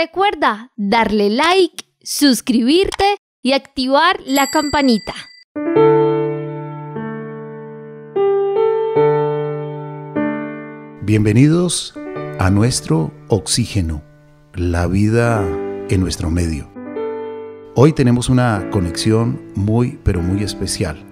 Recuerda darle like, suscribirte y activar la campanita. Bienvenidos a nuestro oxígeno, la vida en nuestro medio. Hoy tenemos una conexión muy especial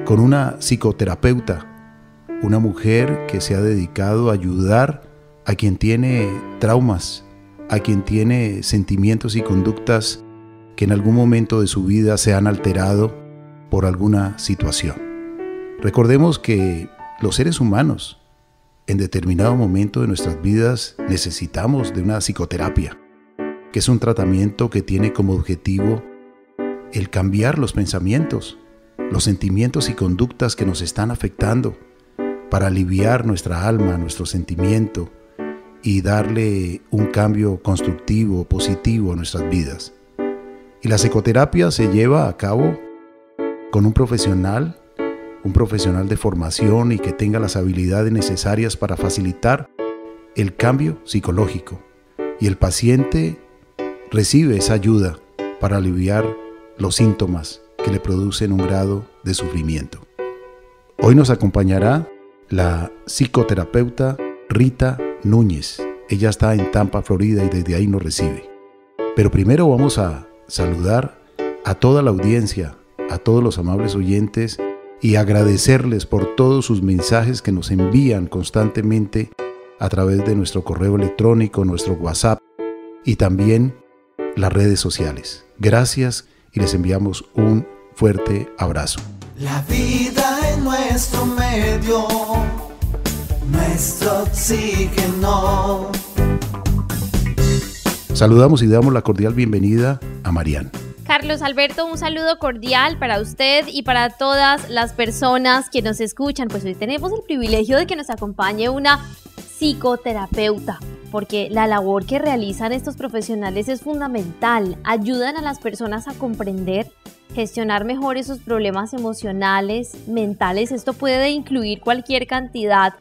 con una psicoterapeuta, una mujer que se ha dedicado a ayudar a quien tiene traumas, a quien tiene sentimientos y conductas que en algún momento de su vida se han alterado por alguna situación. Recordemos que los seres humanos en determinado momento de nuestras vidas necesitamos de una psicoterapia, que es un tratamiento que tiene como objetivo el cambiar los pensamientos, los sentimientos y conductas que nos están afectando para aliviar nuestra alma, nuestro sentimiento y darle un cambio constructivo, positivo a nuestras vidas. Y la psicoterapia se lleva a cabo con un profesional de formación y que tenga las habilidades necesarias para facilitar el cambio psicológico. Y el paciente recibe esa ayuda para aliviar los síntomas que le producen un grado de sufrimiento. Hoy nos acompañará la psicoterapeuta Rita Núñez. Ella está en Tampa, Florida, y desde ahí nos recibe. Pero primero vamos a saludar a toda la audiencia, a todos los amables oyentes y agradecerles por todos sus mensajes que nos envían constantemente a través de nuestro correo electrónico, nuestro WhatsApp y también las redes sociales. Gracias y les enviamos un fuerte abrazo. La vida en nuestro medio, nuestro oxígeno. Saludamos y damos la cordial bienvenida a Marian. Carlos Alberto, un saludo cordial para usted y para todas las personas que nos escuchan. Pues hoy tenemos el privilegio de que nos acompañe una psicoterapeuta, porque la labor que realizan estos profesionales es fundamental. Ayudan a las personas a comprender, gestionar mejor esos problemas emocionales, mentales. Esto puede incluir cualquier cantidad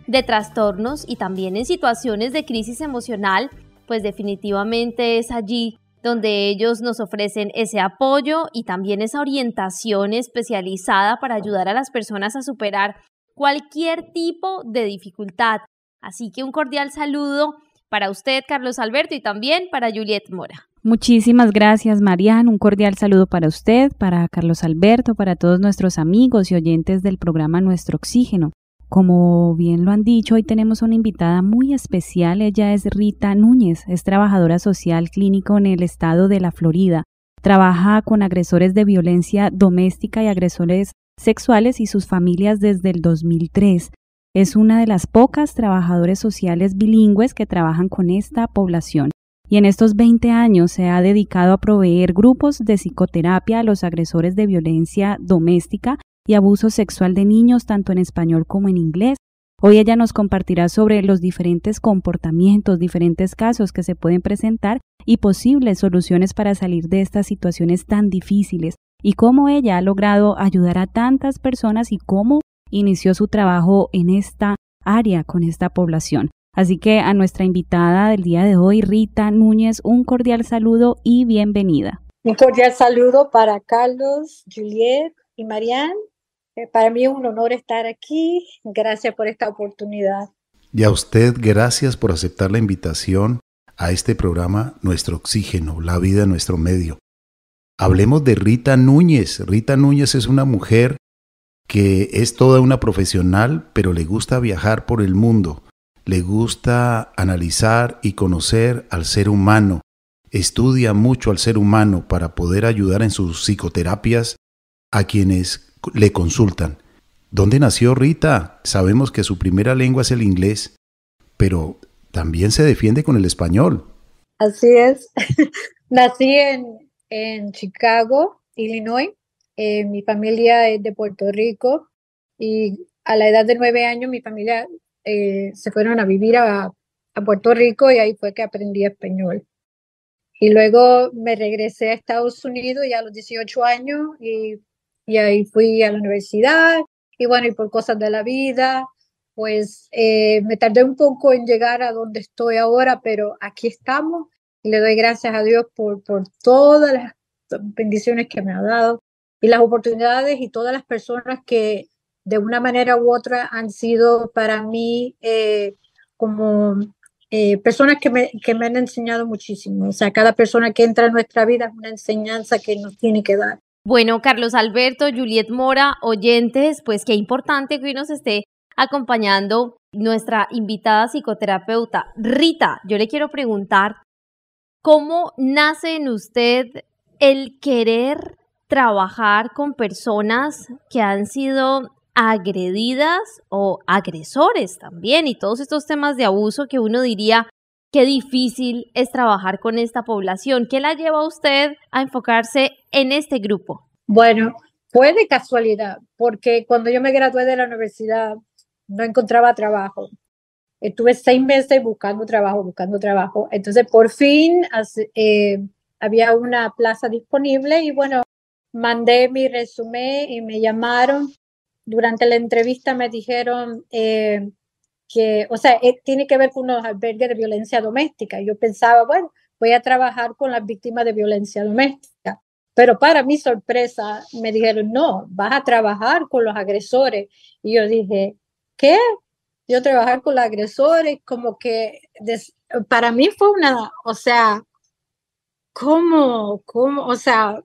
de trastornos y también en situaciones de crisis emocional, pues definitivamente es allí donde ellos nos ofrecen ese apoyo y también esa orientación especializada para ayudar a las personas a superar cualquier tipo de dificultad. Así que un cordial saludo para usted, Carlos Alberto, y también para Juliet Mora. Muchísimas gracias, Marian. Un cordial saludo para usted, para Carlos Alberto, para todos nuestros amigos y oyentes del programa Nuestro Oxígeno. Como bien lo han dicho, hoy tenemos una invitada muy especial. Ella es Rita Núñez, es trabajadora social clínico en el estado de la Florida. Trabaja con agresores de violencia doméstica y agresores sexuales y sus familias desde el 2003. Es una de las pocas trabajadores sociales bilingües que trabajan con esta población. Y en estos 20 años se ha dedicado a proveer grupos de psicoterapia a los agresores de violencia doméstica y abuso sexual de niños, tanto en español como en inglés. Hoy ella nos compartirá sobre los diferentes comportamientos, diferentes casos que se pueden presentar y posibles soluciones para salir de estas situaciones tan difíciles y cómo ella ha logrado ayudar a tantas personas y cómo inició su trabajo en esta área con esta población. Así que a nuestra invitada del día de hoy, Rita Núñez, un cordial saludo y bienvenida. Un cordial saludo para Carlos, Juliet y Marian. Para mí es un honor estar aquí. Gracias por esta oportunidad. Y a usted, gracias por aceptar la invitación a este programa Nuestro Oxígeno, la vida en nuestro medio. Hablemos de Rita Núñez. Rita Núñez es una mujer que es toda una profesional, pero le gusta viajar por el mundo. Le gusta analizar y conocer al ser humano. Estudia mucho al ser humano para poder ayudar en sus psicoterapias a quienes le consultan. ¿Dónde nació Rita? Sabemos que su primera lengua es el inglés, pero también se defiende con el español. Así es. Nací en Chicago, Illinois. Mi familia es de Puerto Rico y a la edad de 9 años mi familia se fueron a vivir a Puerto Rico y ahí fue que aprendí español. Y luego me regresé a Estados Unidos ya a los 18 años y ahí fui a la universidad y bueno, y por cosas de la vida, pues me tardé un poco en llegar a donde estoy ahora, pero aquí estamos y le doy gracias a Dios por todas las bendiciones que me ha dado y las oportunidades y todas las personas que de una manera u otra han sido para mí como personas que me han enseñado muchísimo. O sea, cada persona que entra en nuestra vida es una enseñanza que nos tiene que dar. Bueno, Carlos Alberto, Juliet Mora, oyentes, pues qué importante que hoy nos esté acompañando nuestra invitada psicoterapeuta. Rita, yo le quiero preguntar, ¿cómo nace en usted el querer trabajar con personas que han sido agredidas o agresores también? Y todos estos temas de abuso que uno diría, qué difícil es trabajar con esta población. ¿Qué la lleva a usted a enfocarse en este grupo? Bueno, fue de casualidad, porque cuando yo me gradué de la universidad no encontraba trabajo. Estuve 6 meses buscando trabajo. Entonces, por fin había una plaza disponible y bueno, mandé mi resumen y me llamaron. Durante la entrevista me dijeron que, o sea, tiene que ver con unos albergues de violencia doméstica. Yo pensaba, bueno, voy a trabajar con las víctimas de violencia doméstica. Pero para mi sorpresa me dijeron, no, vas a trabajar con los agresores. Y yo dije, ¿qué? Yo trabajar con los agresores, como que para mí fue una, o sea, o sea,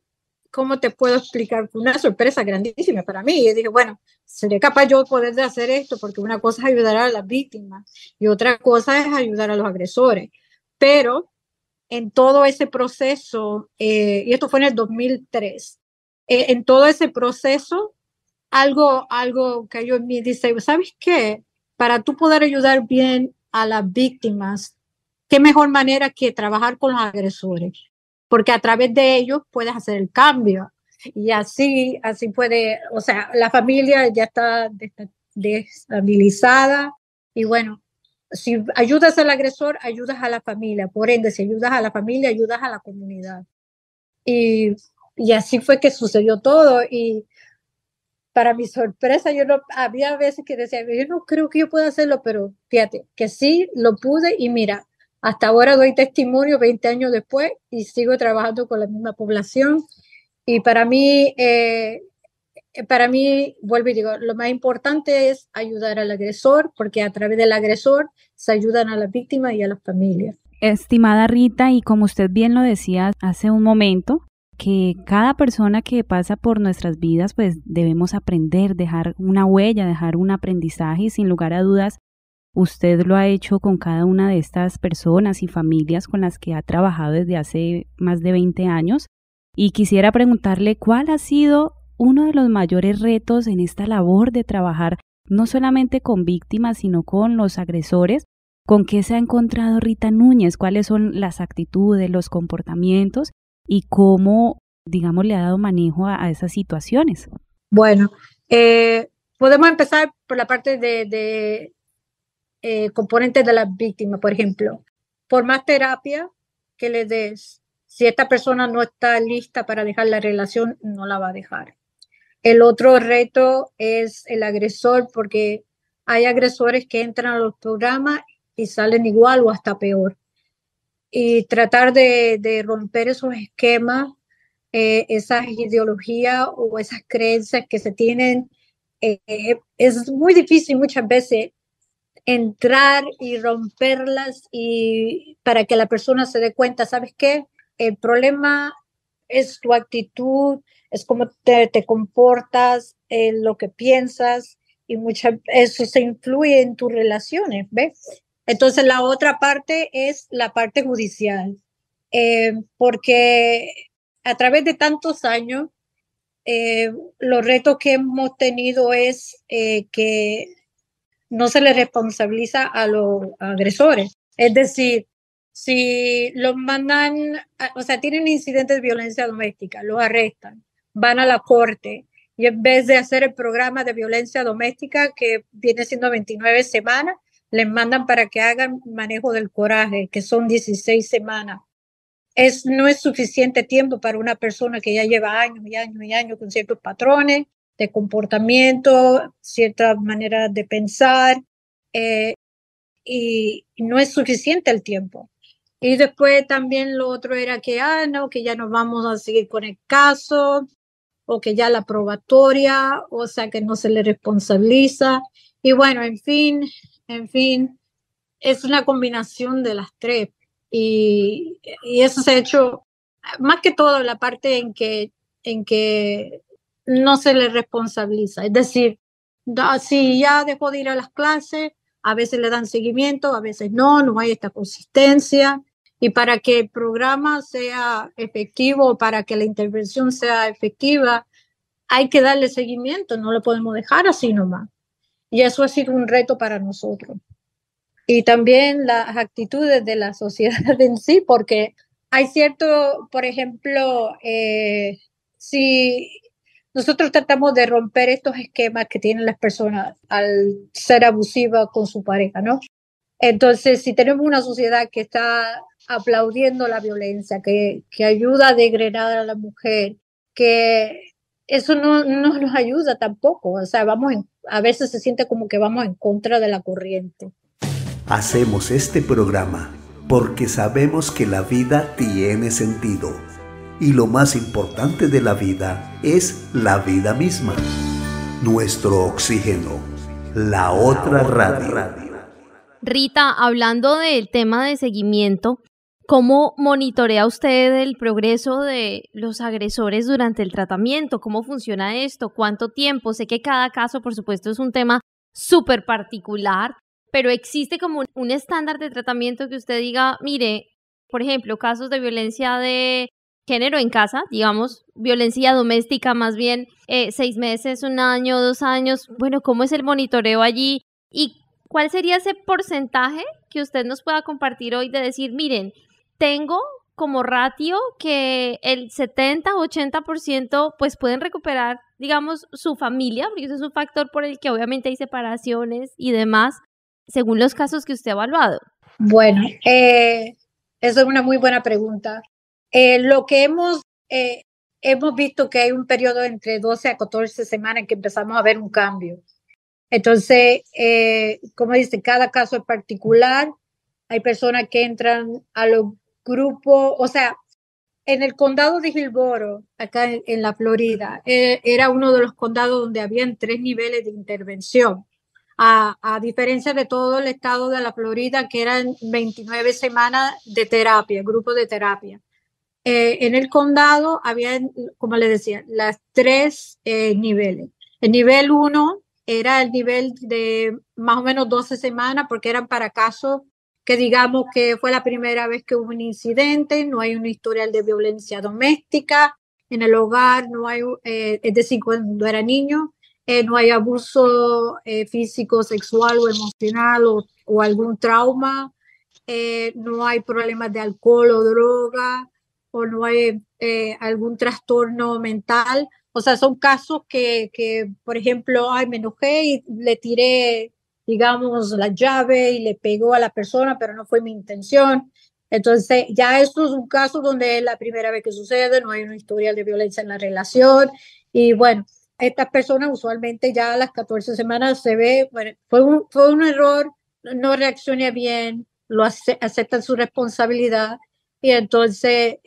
¿cómo te puedo explicar? Fue una sorpresa grandísima para mí. Y dije, bueno, ¿seré capaz yo de poder hacer esto? Porque una cosa es ayudar a las víctimas y otra cosa es ayudar a los agresores. Pero en todo ese proceso, y esto fue en el 2003, en todo ese proceso, algo cayó en mí. Dice, ¿sabes qué? Para tú poder ayudar bien a las víctimas, qué mejor manera que trabajar con los agresores, porque a través de ellos puedes hacer el cambio. Y así puede, o sea, la familia ya está destabilizada y bueno, si ayudas al agresor, ayudas a la familia. Por ende, si ayudas a la familia, ayudas a la comunidad. Y así fue que sucedió todo. Y para mi sorpresa, había veces que decía, yo no creo que yo pueda hacerlo, pero fíjate, que sí lo pude y mira, hasta ahora doy testimonio 20 años después y sigo trabajando con la misma población. Y para mí, vuelvo y digo, lo más importante es ayudar al agresor, porque a través del agresor se ayudan a las víctimas y a las familias. Estimada Rita, y como usted bien lo decía hace un momento, que cada persona que pasa por nuestras vidas, pues debemos aprender, dejar una huella, dejar un aprendizaje y sin lugar a dudas, usted lo ha hecho con cada una de estas personas y familias con las que ha trabajado desde hace más de 20 años. Y quisiera preguntarle cuál ha sido uno de los mayores retos en esta labor de trabajar no solamente con víctimas, sino con los agresores. ¿Con qué se ha encontrado Rita Núñez? ¿Cuáles son las actitudes, los comportamientos y cómo, digamos, le ha dado manejo a esas situaciones? Bueno, podemos empezar por la parte de componentes de las víctimas, por ejemplo. Por más terapia que le des, si esta persona no está lista para dejar la relación, no la va a dejar. El otro reto es el agresor, porque hay agresores que entran a los programas y salen igual o hasta peor. Y tratar de romper esos esquemas, esas ideologías o esas creencias que se tienen, es muy difícil muchas veces entrar y romperlas y para que la persona se dé cuenta, ¿sabes qué? El problema es tu actitud, es cómo te comportas, lo que piensas y eso se influye en tus relaciones, ¿ves? Entonces la otra parte es la parte judicial, porque a través de tantos años, los retos que hemos tenido es que no se le responsabiliza a los agresores. Es decir, si los mandan, o sea, tienen incidentes de violencia doméstica, los arrestan, van a la corte y en vez de hacer el programa de violencia doméstica que viene siendo 29 semanas, les mandan para que hagan manejo del coraje, que son 16 semanas. No es suficiente tiempo para una persona que ya lleva años y años y años con ciertos patrones de comportamiento, ciertas maneras de pensar, y no es suficiente el tiempo. Y después también lo otro era que, no, que ya nos vamos a seguir con el caso, o que ya la probatoria, o sea, que no se le responsabiliza. Y bueno, en fin, es una combinación de las tres. Y eso se ha hecho, más que todo, la parte en que no se le responsabiliza. Es decir, si ya dejó de ir a las clases, a veces le dan seguimiento, a veces no hay esta consistencia. Y para que el programa sea efectivo, para que la intervención sea efectiva, hay que darle seguimiento, no lo podemos dejar así nomás. Y eso ha sido un reto para nosotros. Y también las actitudes de la sociedad en sí, porque hay cierto, por ejemplo, si nosotros tratamos de romper estos esquemas que tienen las personas al ser abusivas con su pareja, ¿no? Entonces, si tenemos una sociedad que está aplaudiendo la violencia, que ayuda a degradar a la mujer, que eso no nos ayuda tampoco. O sea, a veces se siente como que vamos en contra de la corriente. Hacemos este programa porque sabemos que la vida tiene sentido y lo más importante de la vida es la vida misma. Nuestro oxígeno, la otra radio. Rita, hablando del tema de seguimiento, ¿cómo monitorea usted el progreso de los agresores durante el tratamiento? ¿Cómo funciona esto? ¿Cuánto tiempo? Sé que cada caso, por supuesto, es un tema súper particular, pero existe como un estándar de tratamiento que usted diga, mire, por ejemplo, casos de violencia de género en casa, digamos, violencia doméstica más bien, 6 meses, 1 año, 2 años. Bueno, ¿cómo es el monitoreo allí? ¿Y cuál sería ese porcentaje que usted nos pueda compartir hoy de decir, miren, tengo como ratio que el 70-80% pues pueden recuperar, digamos, su familia, porque eso es un factor por el que obviamente hay separaciones y demás, según los casos que usted ha evaluado? Bueno, esa es una muy buena pregunta. Lo que hemos visto que hay un periodo entre 12 a 14 semanas en que empezamos a ver un cambio. Entonces, como dice, cada caso es particular. Hay personas que entran a los grupos, o sea, en el condado de Hillsborough, acá en la Florida, era uno de los condados donde habían 3 niveles de intervención. A diferencia de todo el estado de la Florida, que eran 29 semanas de terapia, grupo de terapia. En el condado había, como les decía, las 3 niveles. El nivel 1 era el nivel de más o menos 12 semanas, porque eran para casos que digamos que fue la primera vez que hubo un incidente, no hay un historial de violencia doméstica en el hogar, no hay, es decir, cuando era niño, no hay abuso físico, sexual o emocional o algún trauma, no hay problemas de alcohol o droga, o no hay algún trastorno mental. O sea, son casos que por ejemplo, me enojé y le tiré, digamos, la llave y le pegó a la persona, pero no fue mi intención. Entonces, ya esto es un caso donde es la primera vez que sucede, no hay una historia de violencia en la relación. Y bueno, estas personas usualmente ya a las 14 semanas se ve, bueno, fue un error, no reaccioné bien, aceptan su responsabilidad y entonces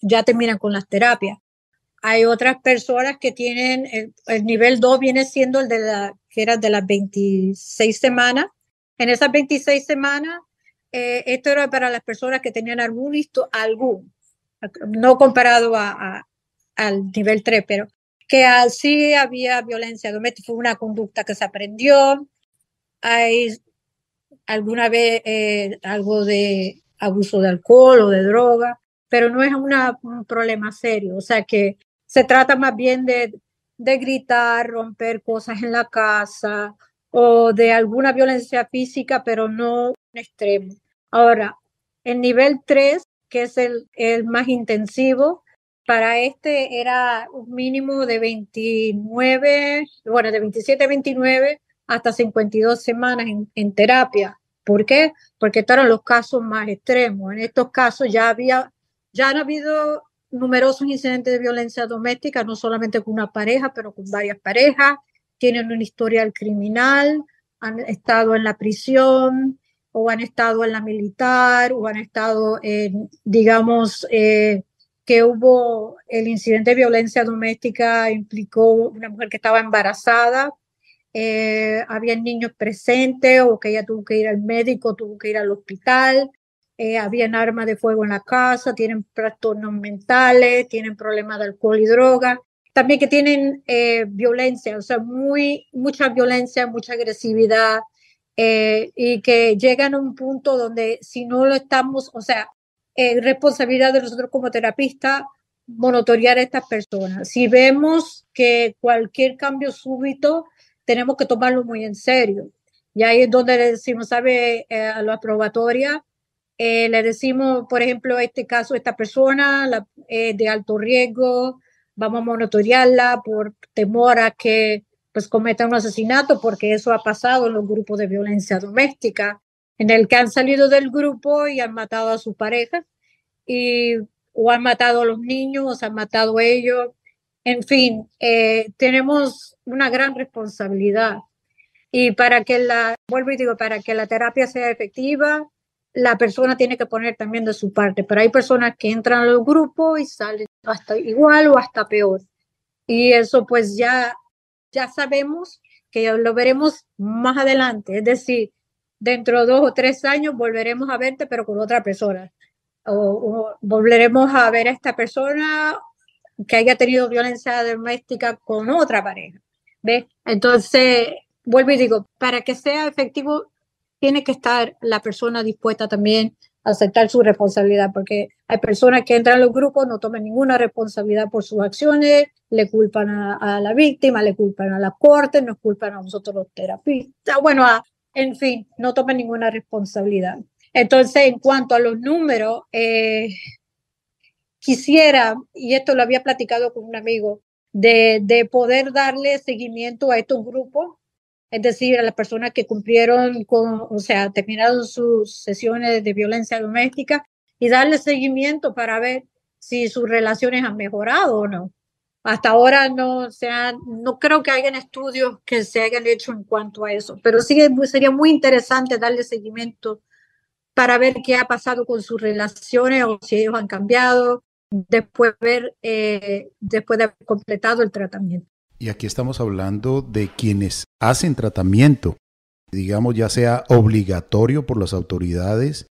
ya terminan con las terapias. Hay otras personas que tienen, el nivel 2 viene siendo el que era de las 26 semanas. En esas 26 semanas, esto era para las personas que tenían algún, no comparado al nivel 3, pero que sí había violencia doméstica, fue una conducta que se aprendió. Hay alguna vez algo de abuso de alcohol o de droga, pero no es un problema serio. O sea que se trata más bien de gritar, romper cosas en la casa o de alguna violencia física, pero no un extremo. Ahora, el nivel 3, que es el más intensivo, para este era un mínimo de 27 a 29 hasta 52 semanas en terapia. ¿Por qué? Porque estos eran los casos más extremos. En estos casos ya han habido numerosos incidentes de violencia doméstica, no solamente con una pareja, pero con varias parejas, tienen un historial criminal, han estado en la prisión o han estado en la militar, o han estado en, digamos, que hubo el incidente de violencia doméstica, implicó una mujer que estaba embarazada, había niños presentes o que ella tuvo que ir al médico, tuvo que ir al hospital, habían armas de fuego en la casa, tienen trastornos mentales, tienen problemas de alcohol y droga, también que tienen violencia, o sea, mucha violencia, mucha agresividad, y que llegan a un punto donde si no lo estamos, o sea, responsabilidad de nosotros como terapistas, monitorear a estas personas. Si vemos que cualquier cambio súbito, tenemos que tomarlo muy en serio. Y ahí es donde le decimos, ¿sabe? A la probatoria, le decimos, por ejemplo, este caso, esta persona de alto riesgo, vamos a monitorearla por temor a que pues cometa un asesinato, porque eso ha pasado en los grupos de violencia doméstica, en el que han salido del grupo y han matado a su pareja, o han matado a los niños, o se han matado a ellos. En fin, tenemos una gran responsabilidad. Y vuelvo y digo, para que la terapia sea efectiva, la persona tiene que poner también de su parte. Pero hay personas que entran al grupo y salen hasta igual o hasta peor. Y eso pues ya sabemos que lo veremos más adelante. Es decir, dentro de 2 o 3 años volveremos a verte, pero con otra persona. O volveremos a ver a esta persona que haya tenido violencia doméstica con otra pareja. ¿Ves? Entonces, vuelvo y digo, para que sea efectivo, tiene que estar la persona dispuesta también a aceptar su responsabilidad, porque hay personas que entran a los grupos, no toman ninguna responsabilidad por sus acciones, le culpan a la víctima, le culpan a la corte, nos culpan a nosotros los terapistas, bueno, en fin, no toman ninguna responsabilidad. Entonces, en cuanto a los números, quisiera, y esto lo había platicado con un amigo, de poder darle seguimiento a estos grupos, es decir, a las personas que cumplieron o sea, terminaron sus sesiones de violencia doméstica y darle seguimiento para ver si sus relaciones han mejorado o no. Hasta ahora no creo que hayan estudios que se hayan hecho en cuanto a eso, pero sí sería muy interesante darle seguimiento para ver qué ha pasado con sus relaciones o si ellos han cambiado después de haber completado el tratamiento. Y aquí estamos hablando de quienes hacen tratamiento, digamos ya sea obligatorio por las autoridades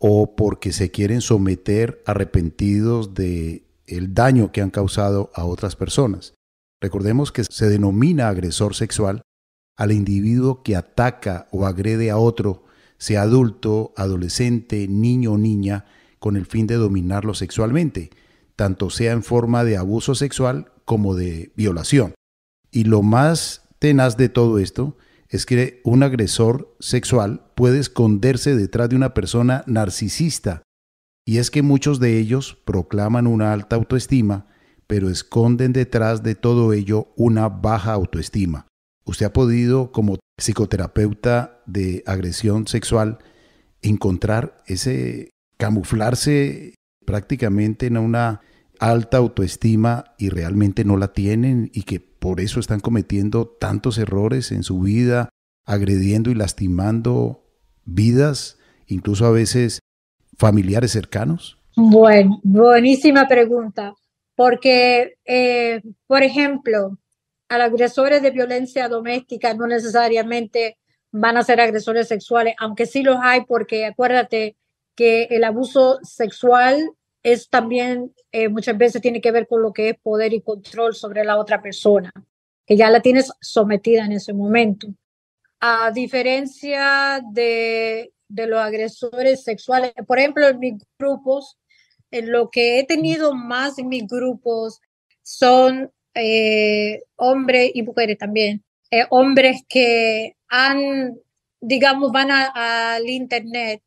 o porque se quieren someter arrepentidos de el daño que han causado a otras personas. Recordemos que se denomina agresor sexual al individuo que ataca o agrede a otro, sea adulto, adolescente, niño o niña, con el fin de dominarlo sexualmente, tanto sea en forma de abuso sexual como de violación. Y lo más tenaz de todo esto es que un agresor sexual puede esconderse detrás de una persona narcisista. Y es que muchos de ellos proclaman una alta autoestima, pero esconden detrás de todo ello una baja autoestima. Usted ha podido, como psicoterapeuta de agresión sexual, encontrar camuflarse prácticamente en una alta autoestima y realmente no la tienen y que por eso están cometiendo tantos errores en su vida, agrediendo y lastimando vidas, incluso a veces familiares cercanos? Bueno, buenísima pregunta, porque, por ejemplo, a los agresores de violencia doméstica no necesariamente van a ser agresores sexuales, aunque sí los hay, porque acuérdate que el abuso sexual es también muchas veces tiene que ver con lo que es poder y control sobre la otra persona, que ya la tienes sometida en ese momento. A diferencia de los agresores sexuales, por ejemplo, en mis grupos, en lo que he tenido más en mis grupos son hombres y mujeres también, hombres que van al internet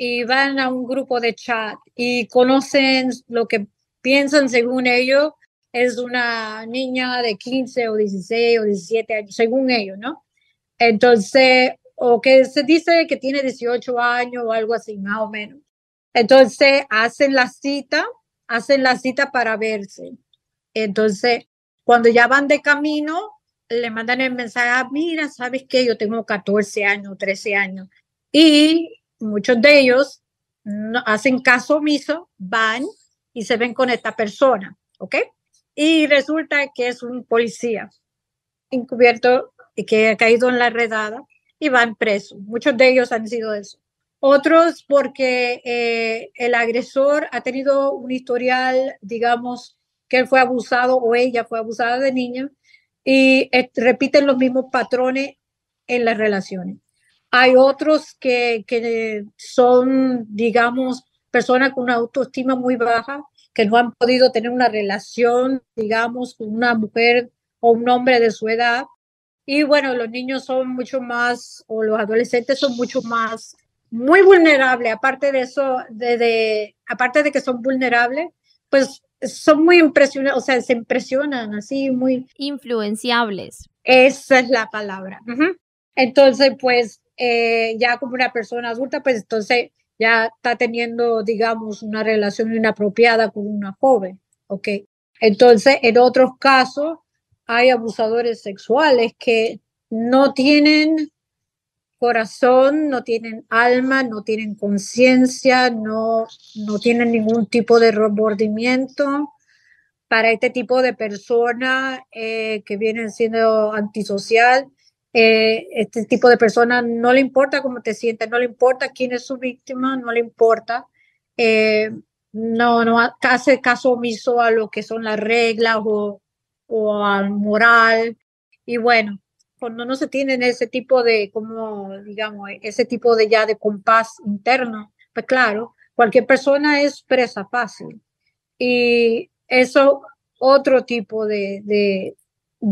y van a un grupo de chat y conocen lo que piensan según ellos es una niña de 15 o 16 o 17 años, según ellos, ¿no? Entonces, o que se dice que tiene 18 años o algo así, más o menos. Entonces, hacen la cita para verse. Entonces, cuando ya van de camino, le mandan el mensaje, mira, ¿sabes qué? Yo tengo 14 años, 13 años. Y muchos de ellos no hacen caso omiso, van y se ven con esta persona, ¿ok? Y resulta que es un policía encubierto y que ha caído en la redada y van presos. Muchos de ellos han sido eso. Otros porque el agresor ha tenido un historial, digamos, que él fue abusado o ella fue abusada de niña y repiten los mismos patrones en las relaciones. Hay otros que son, digamos, personas con una autoestima muy baja, que no han podido tener una relación, digamos, con una mujer o un hombre de su edad. Y bueno, los niños son mucho más, o los adolescentes son mucho más, muy vulnerables. Aparte de eso, aparte de que son vulnerables, pues son muy impresionantes, o sea, se impresionan así, muy... Influenciables. Esa es la palabra. Entonces, pues, ya como una persona adulta, pues entonces ya está teniendo, digamos, una relación inapropiada con una joven, ¿ok? Entonces, en otros casos, hay abusadores sexuales que no tienen corazón, no tienen alma, no tienen conciencia, no tienen ningún tipo de remordimiento. Para este tipo de personas que vienen siendo antisocial, este tipo de personas no le importa cómo te sientes, no le importa quién es su víctima, no le importa. No hace caso omiso a lo que son las reglas o al moral. Y bueno, cuando no se tiene ese tipo de, como digamos, ese tipo de ya de compás interno, pues claro, cualquier persona es presa fácil. Y eso, otro tipo de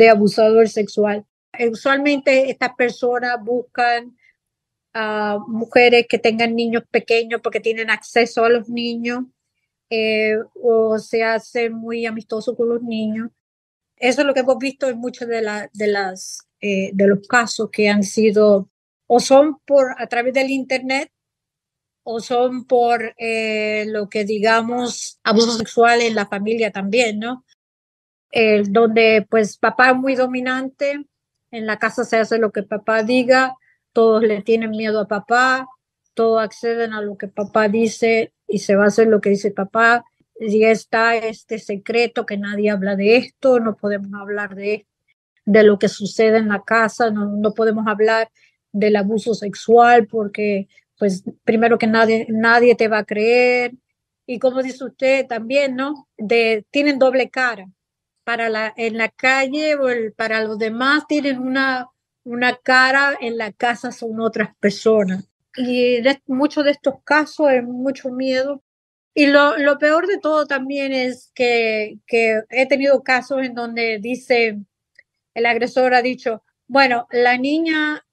abusador sexual. Usualmente estas personas buscan a mujeres que tengan niños pequeños porque tienen acceso a los niños o se hacen muy amistosos con los niños. Eso es lo que hemos visto en muchos de los casos que han sido o son a través del internet o son por lo que digamos abuso sexual en la familia también, ¿no? Donde pues papá es muy dominante, en la casa se hace lo que papá diga, todos le tienen miedo a papá, todos acceden a lo que papá dice y se va a hacer lo que dice papá. Y está este secreto que nadie habla de esto, no podemos hablar de lo que sucede en la casa, no podemos hablar del abuso sexual porque pues primero que nadie te va a creer. Y como dice usted también, ¿no? Tienen doble cara. En la calle o para los demás tienen una cara, en la casa son otras personas. Y muchos de estos casos hay mucho miedo. Y lo peor de todo también es que he tenido casos en donde dice, el agresor ha dicho, bueno, la niña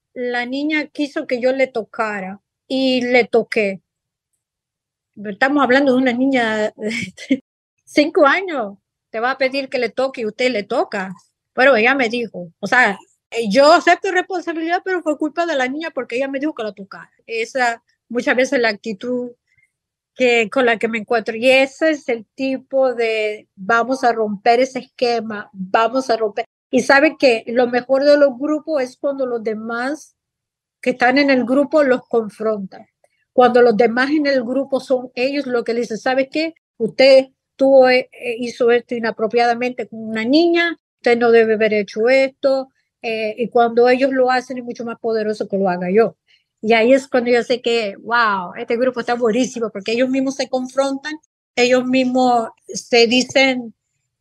quiso que yo le tocara y le toqué. Estamos hablando de una niña de 5 años. Te va a pedir que le toque y usted le toca. Pero ella me dijo, o sea, yo acepto responsabilidad, pero fue culpa de la niña porque ella me dijo que la tocara. Esa muchas veces la actitud con la que me encuentro. Y ese es el tipo de vamos a romper ese esquema, vamos a romper. Y saben que lo mejor de los grupos es cuando los demás que están en el grupo los confrontan. Cuando los demás en el grupo son ellos los que le dicen, ¿sabe qué? Usted hizo esto inapropiadamente con una niña, usted no debe haber hecho esto. Y cuando ellos lo hacen es mucho más poderoso que lo haga yo. Y ahí es cuando yo sé que, wow, este grupo está buenísimo, porque ellos mismos se confrontan, ellos mismos se dicen,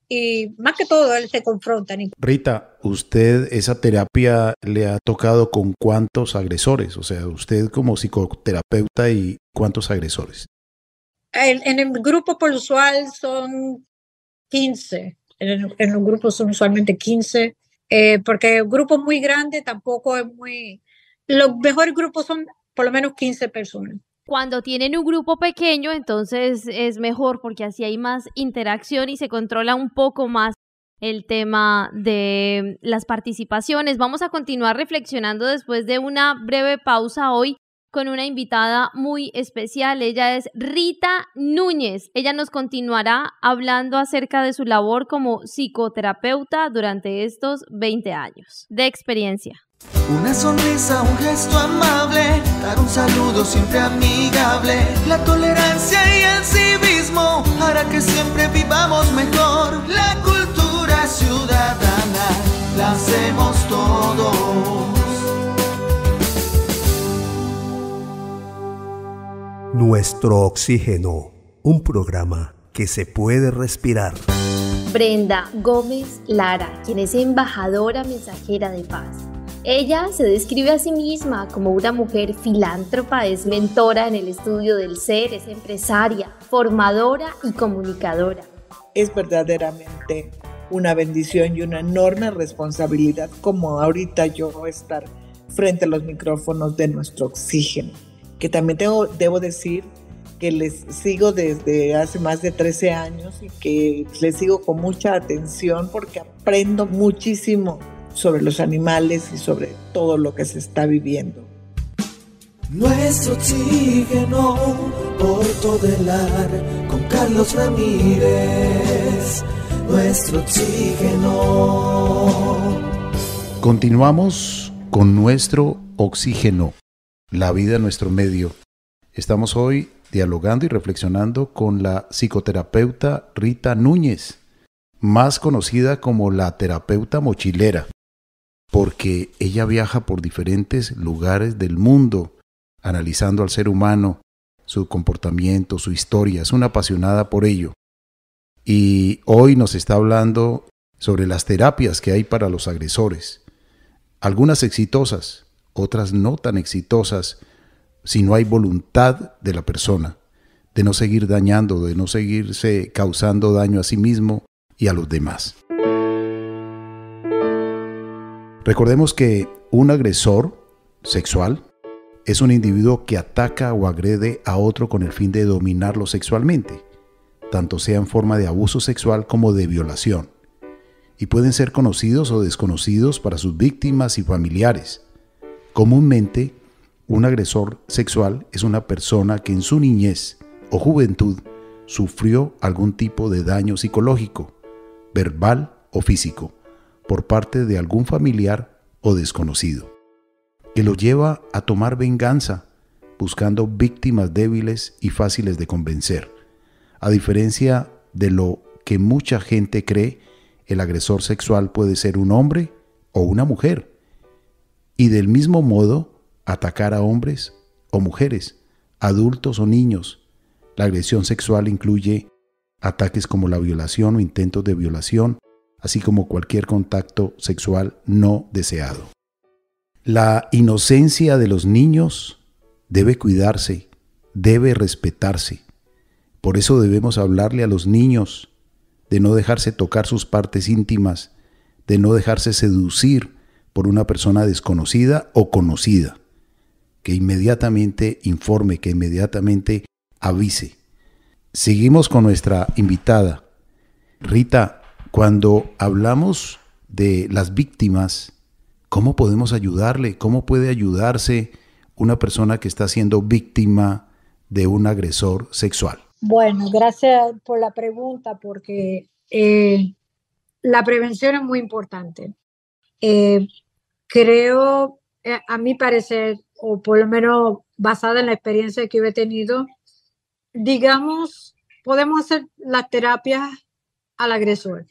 y más que todo, se confrontan. Rita, ¿usted esa terapia le ha tocado con cuántos agresores? O sea, usted como psicoterapeuta y cuántos agresores. En el grupo por usual son 15. En los grupos son usualmente 15, porque el grupo muy grande tampoco es muy... Los mejores grupos son por lo menos 15 personas. Cuando tienen un grupo pequeño, entonces es mejor porque así hay más interacción y se controla un poco más el tema de las participaciones. Vamos a continuar reflexionando después de una breve pausa hoy con una invitada muy especial. Ella es Rita Núñez. Ella nos continuará hablando acerca de su labor como psicoterapeuta durante estos 20 años de experiencia. Una sonrisa, un gesto amable, dar un saludo siempre amigable. La tolerancia y el civismo hará que siempre vivamos mejor. La cultura ciudadana la hacemos todos. Nuestro Oxígeno, un programa que se puede respirar. Brenda Gómez Lara, quien es embajadora mensajera de paz. Ella se describe a sí misma como una mujer filántropa, es mentora en el estudio del ser, es empresaria, formadora y comunicadora. Es verdaderamente una bendición y una enorme responsabilidad como ahorita yo estar frente a los micrófonos de Nuestro Oxígeno, que también debo decir que les sigo desde hace más de 13 años y que les sigo con mucha atención porque aprendo muchísimo sobre los animales y sobre todo lo que se está viviendo. Nuestro Oxígeno, Porto del Ar, con Carlos Ramírez. Nuestro Oxígeno. Continuamos con Nuestro Oxígeno, la vida en nuestro medio. Estamos hoy dialogando y reflexionando con la psicoterapeuta Rita Núñez, más conocida como la terapeuta mochilera, porque ella viaja por diferentes lugares del mundo, analizando al ser humano, su comportamiento, su historia. Es una apasionada por ello. Y hoy nos está hablando sobre las terapias que hay para los agresores. Algunas exitosas, otras no tan exitosas, si no hay voluntad de la persona, de no seguir dañando, de no seguirse causando daño a sí mismo y a los demás. Recordemos que un agresor sexual es un individuo que ataca o agrede a otro con el fin de dominarlo sexualmente, tanto sea en forma de abuso sexual como de violación, y pueden ser conocidos o desconocidos para sus víctimas y familiares. Comúnmente, un agresor sexual es una persona que en su niñez o juventud sufrió algún tipo de daño psicológico, verbal o físico, por parte de algún familiar o desconocido, que lo lleva a tomar venganza, buscando víctimas débiles y fáciles de convencer. A diferencia de lo que mucha gente cree, el agresor sexual puede ser un hombre o una mujer, y del mismo modo atacar a hombres o mujeres, adultos o niños. La agresión sexual incluye ataques como la violación o intentos de violación, así como cualquier contacto sexual no deseado. La inocencia de los niños debe cuidarse, debe respetarse. Por eso debemos hablarle a los niños de no dejarse tocar sus partes íntimas, de no dejarse seducir por una persona desconocida o conocida, que inmediatamente informe, que inmediatamente avise. Seguimos con nuestra invitada. Rita, cuando hablamos de las víctimas, ¿cómo podemos ayudarle? ¿Cómo puede ayudarse una persona que está siendo víctima de un agresor sexual? Bueno, gracias por la pregunta, porque la prevención es muy importante. Creo, a mi parecer, o por lo menos basada en la experiencia que yo he tenido, digamos, podemos hacer la terapia al agresor.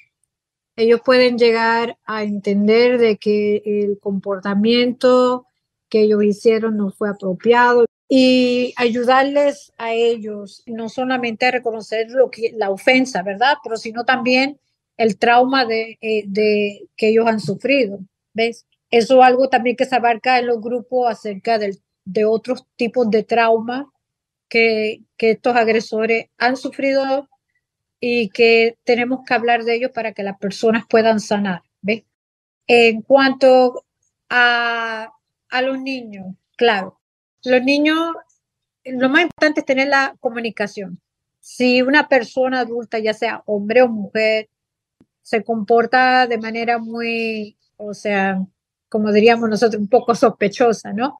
Ellos pueden llegar a entender de que el comportamiento que ellos hicieron no fue apropiado y ayudarles a ellos no solamente a reconocer la ofensa, ¿verdad? Pero sino también el trauma de que ellos han sufrido, ¿ves? Eso es algo también que se abarca en los grupos acerca de otros tipos de trauma que estos agresores han sufrido y que tenemos que hablar de ellos para que las personas puedan sanar, ¿ves? En cuanto a los niños, claro, los niños, lo más importante es tener la comunicación. Si una persona adulta, ya sea hombre o mujer, se comporta de manera muy, o sea, como diríamos nosotros, un poco sospechosa, ¿no?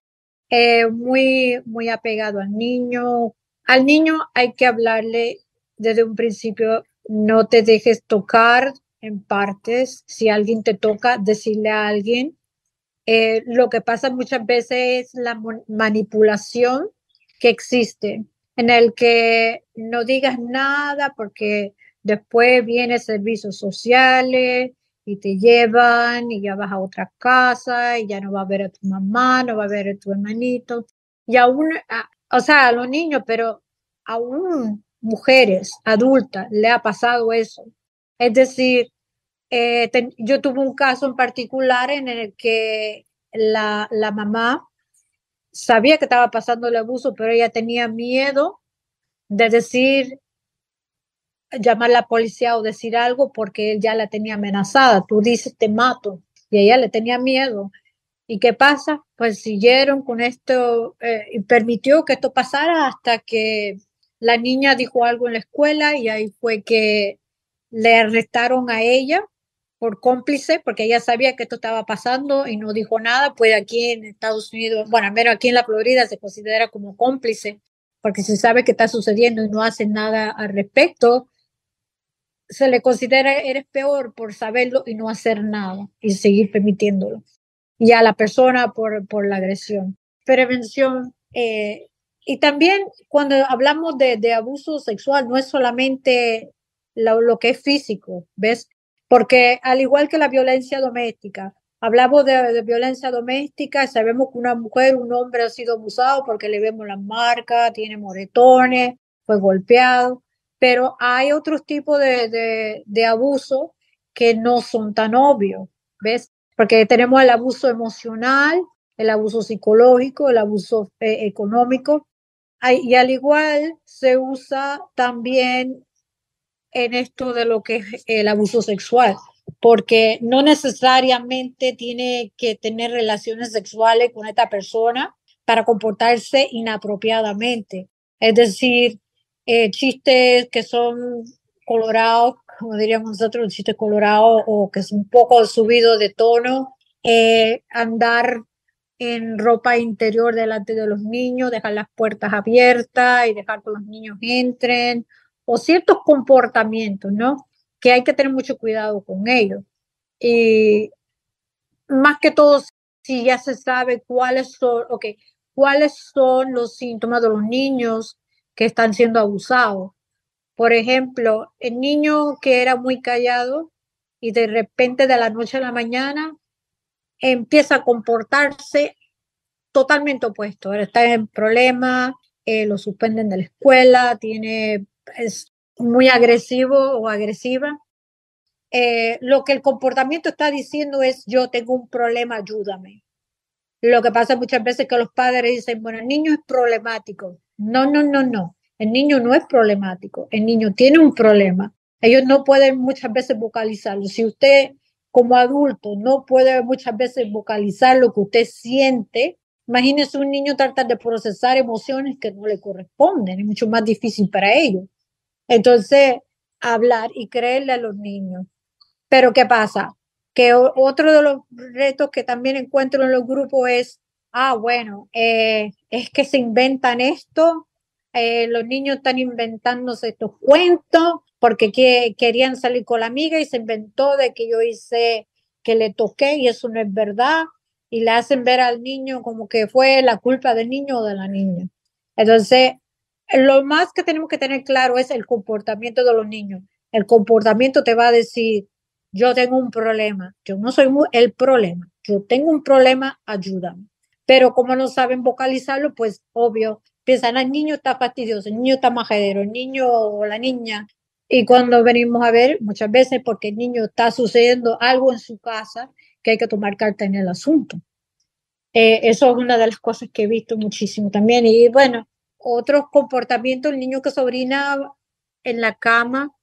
Muy apegado al niño. Al niño hay que hablarle desde un principio, no te dejes tocar en partes. Si alguien te toca, decirle a alguien Lo que pasa muchas veces es la manipulación que existe, en el que no digas nada porque después vienen servicios sociales y te llevan y ya vas a otra casa y ya no va a ver a tu mamá, no va a ver a tu hermanito. Y aún, o sea, a los niños, pero aún mujeres adultas le ha pasado eso. Es decir, yo tuve un caso en particular en el que la mamá sabía que estaba pasando el abuso, pero ella tenía miedo de decir, llamar a la policía o decir algo porque él ya la tenía amenazada. Tú dices, te mato. Y ella le tenía miedo. ¿Y qué pasa? Pues siguieron con esto y permitió que esto pasara hasta que la niña dijo algo en la escuela y ahí fue que le arrestaron a ella por cómplice, porque ella sabía que esto estaba pasando y no dijo nada. Pues aquí en Estados Unidos, bueno, al menos aquí en la Florida se considera como cómplice, porque se sabe que está sucediendo y no hacen nada al respecto. Se le considera eres peor por saberlo y no hacer nada y seguir permitiéndolo. Y a la persona por la agresión. Prevención. Y también cuando hablamos de abuso sexual, no es solamente lo que es físico, ¿ves? Porque al igual que la violencia doméstica, hablamos de violencia doméstica, sabemos que una mujer, un hombre ha sido abusado porque le vemos las marcas, tiene moretones, fue golpeado, pero hay otros tipos de abuso que no son tan obvios, ¿ves? Porque tenemos el abuso emocional, el abuso psicológico, el abuso económico, y al igual se usa también en esto de lo que es el abuso sexual, porque no necesariamente tiene que tener relaciones sexuales con esta persona para comportarse inapropiadamente. Es decir, chistes que son colorados, como diríamos nosotros, chistes colorados o que es un poco subido de tono, andar en ropa interior delante de los niños, dejar las puertas abiertas y dejar que los niños entren, o ciertos comportamientos, ¿no? Que hay que tener mucho cuidado con ellos. Y más que todo, si ya se sabe cuáles son los síntomas de los niños que están siendo abusados. Por ejemplo, el niño que era muy callado y de repente de la noche a la mañana empieza a comportarse totalmente opuesto. Ahora está en problemas, lo suspenden de la escuela, es muy agresivo o agresiva. Lo que el comportamiento está diciendo es: yo tengo un problema, ayúdame. Lo que pasa muchas veces es que los padres dicen: bueno, el niño es problemático. No, no, no, no. El niño no es problemático. El niño tiene un problema. Ellos no pueden muchas veces vocalizarlo. Si usted como adulto no puede muchas veces vocalizar lo que usted siente, imagínese un niño tratar de procesar emociones que no le corresponden. Es mucho más difícil para ellos. Entonces, hablar y creerle a los niños. Pero ¿qué pasa? Que otro de los retos que también encuentro en los grupos es, bueno, es que se inventan esto, los niños están inventándose estos cuentos porque querían salir con la amiga y se inventó de que yo hice, que le toqué y eso no es verdad, y le hacen ver al niño como que fue la culpa del niño o de la niña. Entonces, lo más que tenemos que tener claro es el comportamiento de los niños. El comportamiento te va a decir: yo tengo un problema, yo no soy el problema, yo tengo un problema, ayúdame. Pero como no saben vocalizarlo, pues obvio, piensan: el niño está fastidioso, el niño está majadero, el niño o la niña. Y cuando venimos a ver, muchas veces porque el niño está sucediendo algo en su casa que hay que tomar carta en el asunto. Eso es una de las cosas que he visto muchísimo también. Y bueno, otros comportamientos, el niño que se orina en la cama,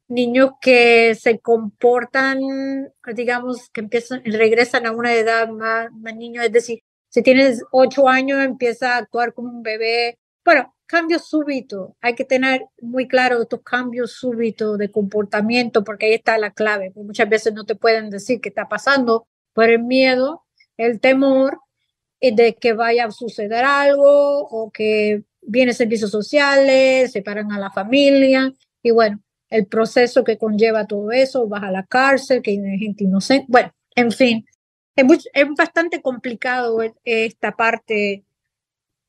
niños que se comportan, digamos, que regresan a una edad más niños, es decir, si tienes 8 años, empieza a actuar como un bebé. Bueno, cambios súbitos. Hay que tener muy claro estos cambios súbitos de comportamiento, porque ahí está la clave. Muchas veces no te pueden decir qué está pasando por el miedo, el temor de que vaya a suceder algo o que vienen servicios sociales, separan a la familia y bueno, el proceso que conlleva todo eso, vas a la cárcel, que hay gente inocente, bueno, en fin. es bastante complicado esta parte,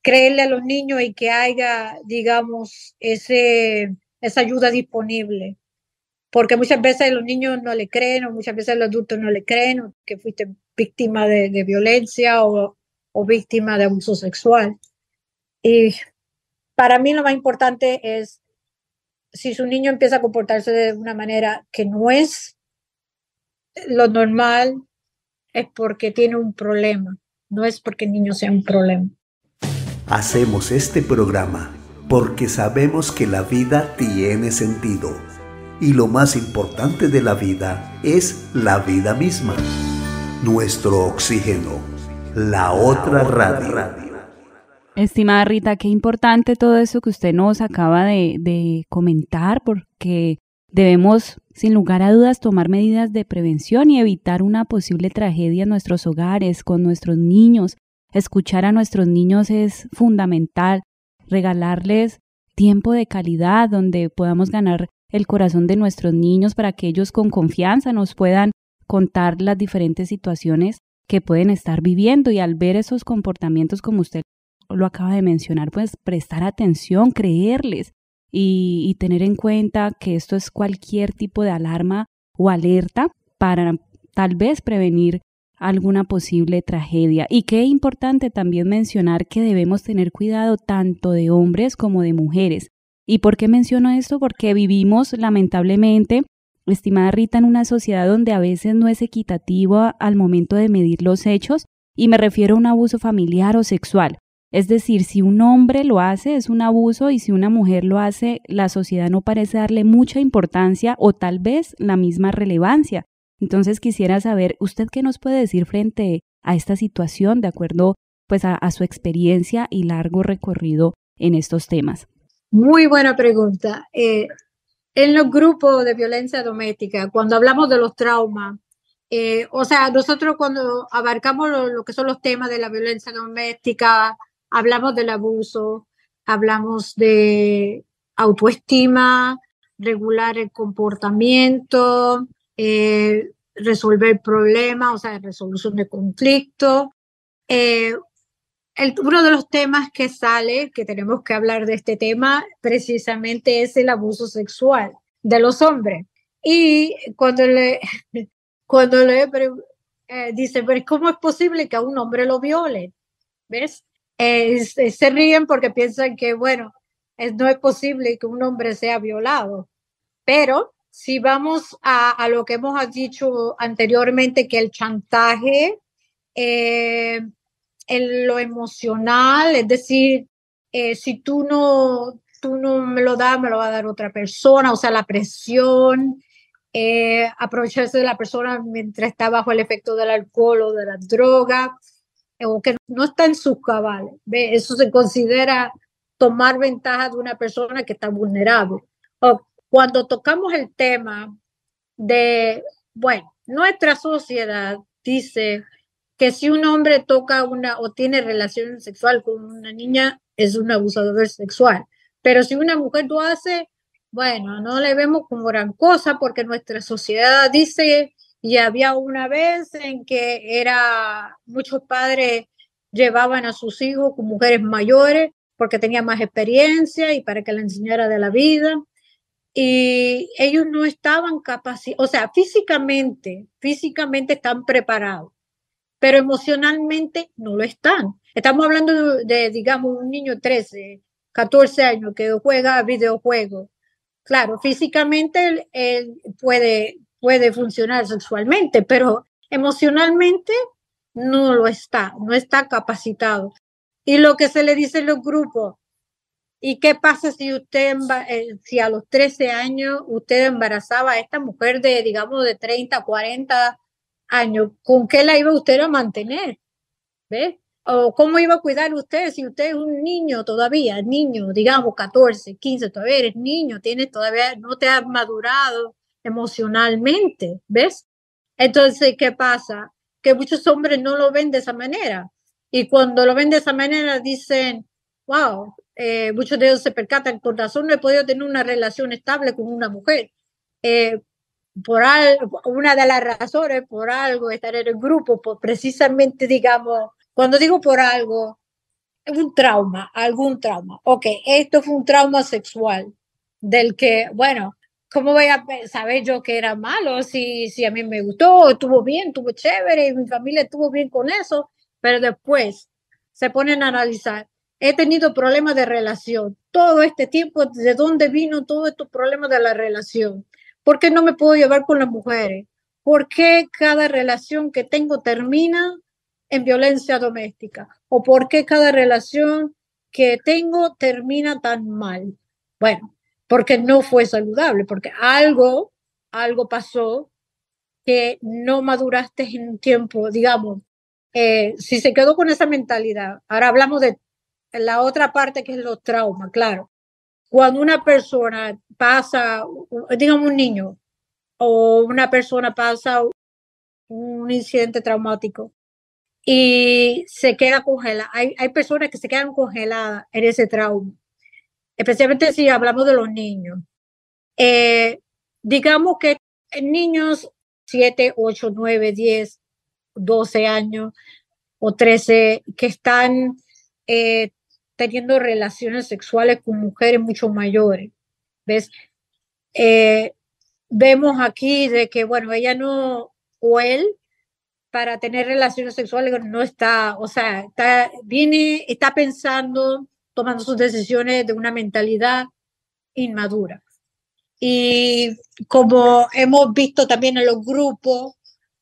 creerle a los niños y que haya, digamos, esa ayuda disponible. Porque muchas veces los niños no le creen, o muchas veces los adultos no le creen, o que fuiste víctima de violencia o víctima de abuso sexual. Y para mí lo más importante es, si su niño empieza a comportarse de una manera que no es lo normal, es porque tiene un problema, no es porque el niño sea un problema. Hacemos este programa porque sabemos que la vida tiene sentido y lo más importante de la vida es la vida misma. Nuestro oxígeno, la otra radio. Estimada Rita, qué importante todo eso que usted nos acaba de comentar, porque debemos, sin lugar a dudas, tomar medidas de prevención y evitar una posible tragedia en nuestros hogares, con nuestros niños. Escuchar a nuestros niños es fundamental, regalarles tiempo de calidad donde podamos ganar el corazón de nuestros niños para que ellos con confianza nos puedan contar las diferentes situaciones que pueden estar viviendo, y al ver esos comportamientos como usted lo acaba de mencionar, pues prestar atención, creerles y tener en cuenta que esto es cualquier tipo de alarma o alerta para tal vez prevenir alguna posible tragedia. Y qué importante también mencionar que debemos tener cuidado tanto de hombres como de mujeres. ¿Y por qué menciono esto? Porque vivimos lamentablemente, estimada Rita, en una sociedad donde a veces no es equitativo al momento de medir los hechos, y me refiero a un abuso familiar o sexual. Es decir, si un hombre lo hace es un abuso, y si una mujer lo hace, la sociedad no parece darle mucha importancia o tal vez la misma relevancia. Entonces quisiera saber, ¿usted qué nos puede decir frente a esta situación de acuerdo pues a su experiencia y largo recorrido en estos temas? Muy buena pregunta. En los grupos de violencia doméstica, cuando hablamos de los traumas, o sea, nosotros cuando abarcamos lo que son los temas de la violencia doméstica, hablamos del abuso, hablamos de autoestima, regular el comportamiento, resolver problemas, o sea, resolución de conflictos. Uno de los temas que sale, que tenemos que hablar de este tema, precisamente es el abuso sexual de los hombres. Y cuando le dice, pero ¿cómo es posible que a un hombre lo violen? ¿Ves? Se ríen porque piensan que, bueno, no es posible que un hombre sea violado. Pero si vamos a lo que hemos dicho anteriormente, que el chantaje, en lo emocional, es decir, si tú no me lo das, me lo va a dar otra persona, o sea, la presión, aprovecharse de la persona mientras está bajo el efecto del alcohol o de la droga, o que no está en sus cabales. ¿Ve? Eso se considera tomar ventaja de una persona que está vulnerable. Cuando tocamos el tema de, bueno, nuestra sociedad dice que si un hombre toca o tiene relación sexual con una niña, es un abusador sexual. Pero si una mujer lo hace, bueno, no le vemos como gran cosa, porque nuestra sociedad dice, y había una vez en que muchos padres llevaban a sus hijos con mujeres mayores porque tenían más experiencia y para que le enseñara de la vida. Y ellos no estaban capacitados, o sea, físicamente están preparados, pero emocionalmente no lo están. Estamos hablando de digamos, un niño de 13, 14 años que juega videojuegos. Claro, físicamente él puede funcionar sexualmente, pero emocionalmente no está capacitado. Y lo que se le dice en los grupos, ¿y qué pasa si a los 13 años usted embarazaba a esta mujer de, digamos, de 30, 40 años? ¿Con qué la iba usted a mantener? ¿Ve? ¿O cómo iba a cuidar usted si usted es un niño todavía, digamos 14, 15, todavía eres niño, todavía no te has madurado emocionalmente, ¿ves? Entonces, ¿qué pasa? Que muchos hombres no lo ven de esa manera. Y cuando lo ven de esa manera dicen, wow, muchos de ellos se percatan, con razón no he podido tener una relación estable con una mujer. por algo, una de las razones por algo estar en el grupo, por precisamente, digamos, cuando digo por algo, un trauma, algún trauma. Ok, esto fue un trauma sexual del que, bueno, ¿cómo voy a saber yo que era malo? Si a mí me gustó, estuvo bien, estuvo chévere, y mi familia estuvo bien con eso, pero después se ponen a analizar. He tenido problemas de relación. Todo este tiempo, ¿de dónde vino todos estos problemas de la relación? ¿Por qué no me puedo llevar con las mujeres? ¿Por qué cada relación que tengo termina en violencia doméstica? ¿O por qué cada relación que tengo termina tan mal? Bueno, porque no fue saludable, porque algo pasó que no maduraste en un tiempo, digamos, si se quedó con esa mentalidad. Ahora hablamos de la otra parte que es los traumas, claro. Cuando una persona pasa, digamos un niño o una persona pasa un incidente traumático y se queda congelada, hay personas que se quedan congeladas en ese trauma, especialmente si hablamos de los niños. Digamos que niños 7, 8, 9, 10, 12 años o 13 que están teniendo relaciones sexuales con mujeres mucho mayores. ¿Ves? Vemos aquí de que, bueno, ella no, o él, para tener relaciones sexuales no está, o sea, está pensando, tomando sus decisiones de una mentalidad inmadura. Y como hemos visto también en los grupos,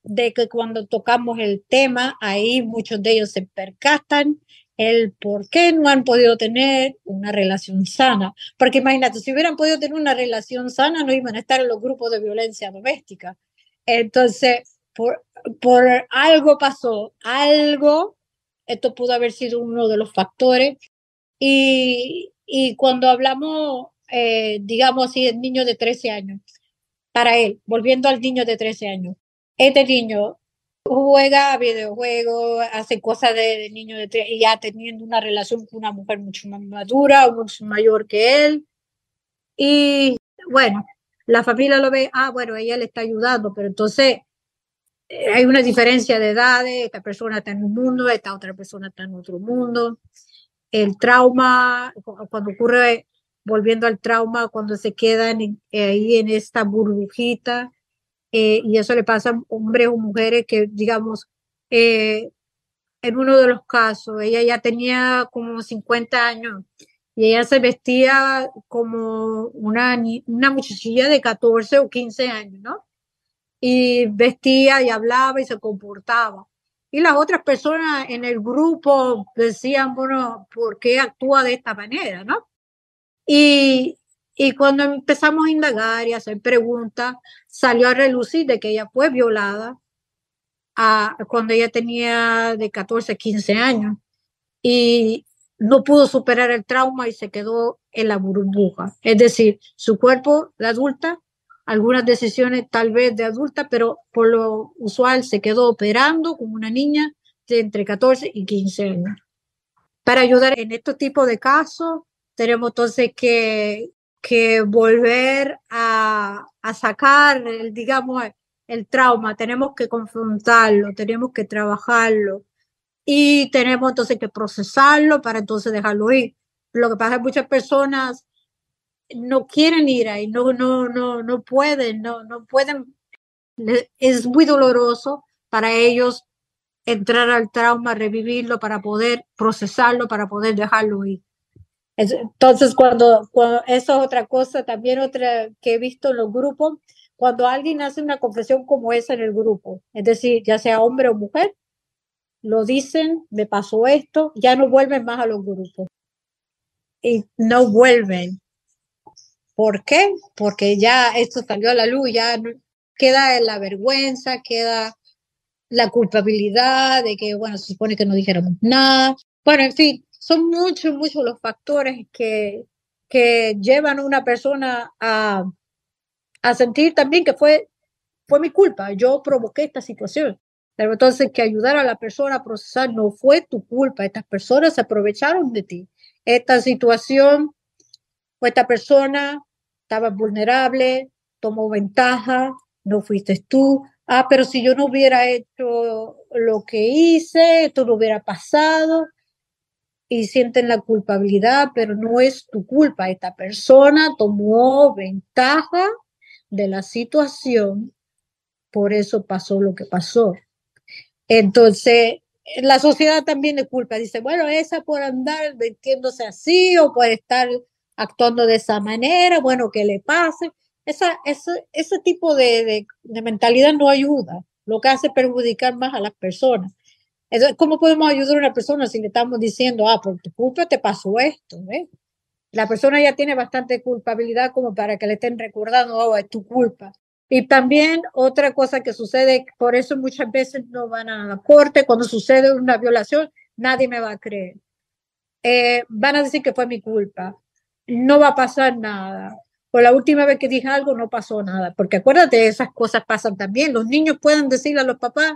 de que cuando tocamos el tema, ahí muchos de ellos se percatan el por qué no han podido tener una relación sana. Porque imagínate, si hubieran podido tener una relación sana, no iban a estar en los grupos de violencia doméstica. Entonces, por algo pasó, algo, esto pudo haber sido uno de los factores. Y cuando hablamos, digamos así, del niño de 13 años, para él, volviendo al niño de 13 años, este niño juega videojuegos, hace cosas de niño de 13, y ya teniendo una relación con una mujer mucho más madura, mucho mayor que él. Y bueno, la familia lo ve, bueno, ella le está ayudando, pero entonces hay una diferencia de edades, esta persona está en un mundo, esta otra persona está en otro mundo. El trauma, cuando ocurre, volviendo al trauma, cuando se quedan ahí en esta burbujita, y eso le pasa a hombres o mujeres que, digamos, en uno de los casos, ella ya tenía como 50 años y ella se vestía como una muchachilla de 14 o 15 años, ¿no? Y vestía y hablaba y se comportaba. Y las otras personas en el grupo decían, bueno, ¿por qué actúa de esta manera, no? Y cuando empezamos a indagar y a hacer preguntas, salió a relucir de que ella fue violada cuando ella tenía de 14 a 15 años y no pudo superar el trauma y se quedó en la burbuja. Es decir, su cuerpo, la adulta, algunas decisiones tal vez de adulta, pero por lo usual se quedó operando como una niña de entre 14 y 15 años. Para ayudar en este tipo de casos, tenemos entonces que volver a sacar, digamos, el trauma, tenemos que confrontarlo, tenemos que trabajarlo y tenemos entonces que procesarlo para entonces dejarlo ir. Lo que pasa es que muchas personas no quieren ir ahí, no pueden, no pueden. Es muy doloroso para ellos entrar al trauma, revivirlo para poder procesarlo, para poder dejarlo ir. Entonces, cuando eso es otra cosa, también otra que he visto en los grupos, cuando alguien hace una confesión como esa en el grupo, es decir, ya sea hombre o mujer, lo dicen, me pasó esto, ya no vuelven más a los grupos. Y no vuelven. ¿Por qué? Porque ya esto salió a la luz, ya queda la vergüenza, queda la culpabilidad de que, bueno, se supone que no dijéramos nada. Bueno, en fin, son muchos los factores que llevan a una persona a sentir también que fue mi culpa, yo provoqué esta situación. Pero entonces que ayudar a la persona a procesar, no fue tu culpa, estas personas se aprovecharon de ti. Esta situación o esta persona estaba vulnerable, tomó ventaja no fuiste tú. Ah, pero si yo no hubiera hecho lo que hice, esto no hubiera pasado. Y sienten la culpabilidad, pero no es tu culpa. Esta persona tomó ventaja de la situación, por eso pasó lo que pasó. Entonces, la sociedad también le culpa. Dice, bueno, esa por andar metiéndose así o por estar actuando de esa manera, bueno, que le pase. Ese tipo de mentalidad no ayuda. Lo que hace es perjudicar más a las personas. Entonces, ¿cómo podemos ayudar a una persona si le estamos diciendo, por tu culpa te pasó esto? La persona ya tiene bastante culpabilidad como para que le estén recordando, es tu culpa. Y también otra cosa que sucede, por eso muchas veces no van a la corte, cuando sucede una violación, nadie me va a creer. Van a decir que fue mi culpa. No va a pasar nada. Por la última vez que dije algo, no pasó nada. Porque acuérdate, esas cosas pasan también. Los niños pueden decirle a los papás,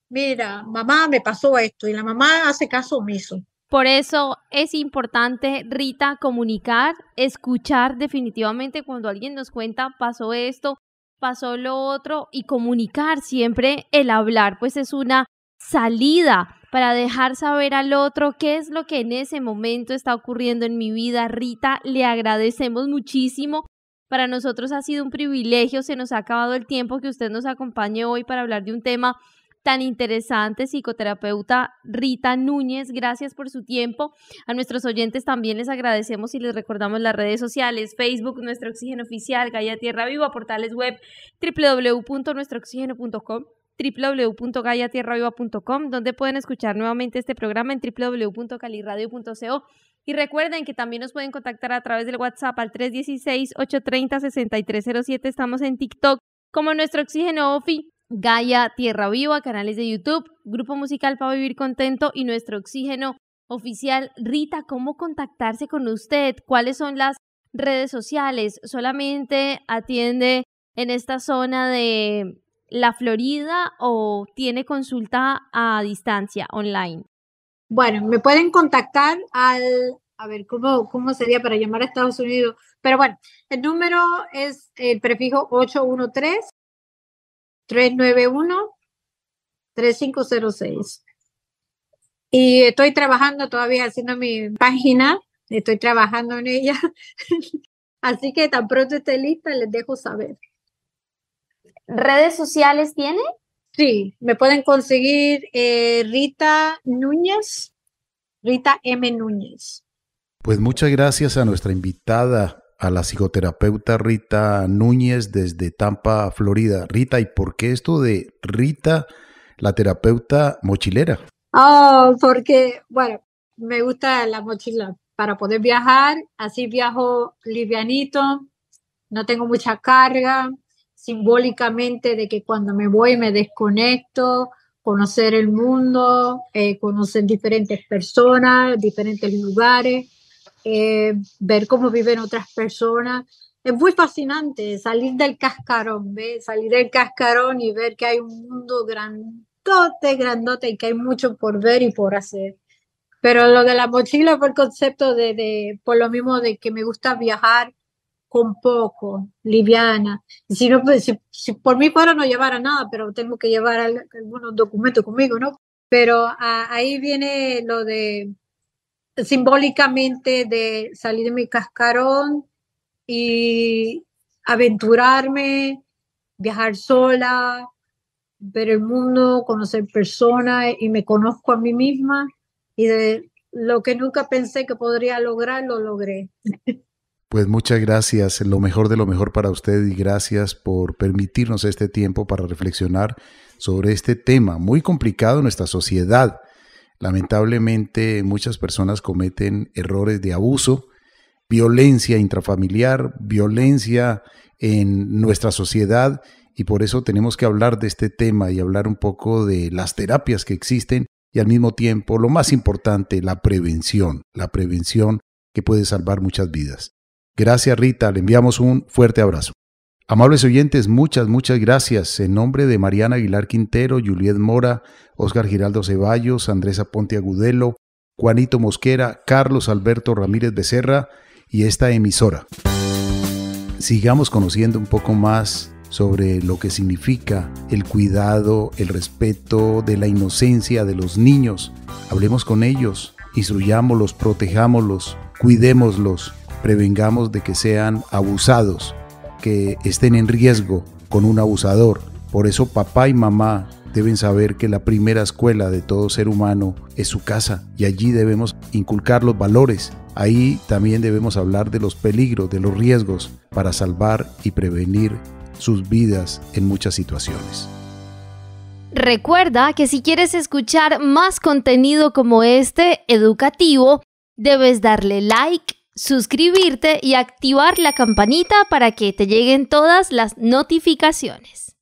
mira, mamá, me pasó esto, y la mamá hace caso omiso. Por eso es importante, Rita, comunicar, escuchar definitivamente cuando alguien nos cuenta, pasó esto, pasó lo otro, y comunicar siempre. El hablar pues es una salida para dejar saber al otro qué es lo que en ese momento está ocurriendo en mi vida. Rita, le agradecemos muchísimo. Para nosotros ha sido un privilegio, se nos ha acabado el tiempo, que usted nos acompañe hoy para hablar de un tema tan interesante. Psicoterapeuta Rita Núñez, gracias por su tiempo. A nuestros oyentes también les agradecemos y les recordamos las redes sociales: Facebook, Nuestro Oxígeno Oficial, Gaia Tierra Viva, portales web www.nuestrooxigeno.com, www.gaiatierraviva.com, donde pueden escuchar nuevamente este programa en www.caliradio.co. Y recuerden que también nos pueden contactar a través del WhatsApp al 316-830-6307. Estamos en TikTok como Nuestro Oxígeno Ofi, Gaia Tierra Viva, canales de YouTube, Grupo Musical para Vivir Contento y Nuestro Oxígeno Oficial. Rita, ¿cómo contactarse con usted? ¿Cuáles son las redes sociales? ¿Solamente atiende en esta zona de la Florida o tiene consulta a distancia online? Bueno, me pueden contactar a ver, ¿cómo sería para llamar a Estados Unidos? Pero bueno, el número es el prefijo 813-391-3506. Y estoy trabajando todavía haciendo mi página, estoy trabajando en ella. Así que tan pronto esté lista, les dejo saber. ¿Redes sociales tiene? Sí, me pueden conseguir Rita Núñez, Rita M. Núñez. Pues muchas gracias a nuestra invitada, a la psicoterapeuta Rita Núñez desde Tampa, Florida. Rita, ¿y por qué esto de Rita, la terapeuta mochilera? Porque, bueno, me gusta la mochila para poder viajar, así viajo livianito, no tengo mucha carga, simbólicamente de que cuando me voy me desconecto, conocer el mundo, conocer diferentes personas, diferentes lugares, ver cómo viven otras personas. Es muy fascinante salir del cascarón, salir del cascarón y ver que hay un mundo grandote y que hay mucho por ver y por hacer. Pero lo de la mochila fue el concepto por lo mismo de que me gusta viajar con poco, liviana. Si por mí fuera no llevara nada, pero tengo que llevar algunos documentos conmigo, ¿no? Pero ahí viene lo de simbólicamente de salir de mi cascarón y aventurarme, viajar sola, ver el mundo, conocer personas, y me conozco a mí misma, y de lo que nunca pensé que podría lograr, lo logré. Pues muchas gracias, lo mejor de lo mejor para usted, y gracias por permitirnos este tiempo para reflexionar sobre este tema muy complicado en nuestra sociedad. Lamentablemente muchas personas cometen errores de abuso, violencia intrafamiliar, violencia en nuestra sociedad, y por eso tenemos que hablar de este tema y hablar un poco de las terapias que existen y al mismo tiempo, lo más importante, la prevención que puede salvar muchas vidas. Gracias, Rita, le enviamos un fuerte abrazo. Amables oyentes, muchas gracias. En nombre de Mariana Aguilar Quintero, Juliet Mora, Óscar Giraldo Ceballos, Andrés Aponte Agudelo, Juanito Mosquera, Carlos Alberto Ramírez Becerra y esta emisora. Sigamos conociendo un poco más sobre lo que significa el cuidado, el respeto de la inocencia de los niños. Hablemos con ellos, instruyámoslos, protejámoslos, cuidémoslos, prevengamos de que sean abusados, que estén en riesgo con un abusador. Por eso papá y mamá deben saber que la primera escuela de todo ser humano es su casa y allí debemos inculcar los valores. Ahí también debemos hablar de los peligros, de los riesgos para salvar y prevenir sus vidas en muchas situaciones. Recuerda que si quieres escuchar más contenido como este, educativo, debes darle like, suscribirte y activar la campanita para que te lleguen todas las notificaciones.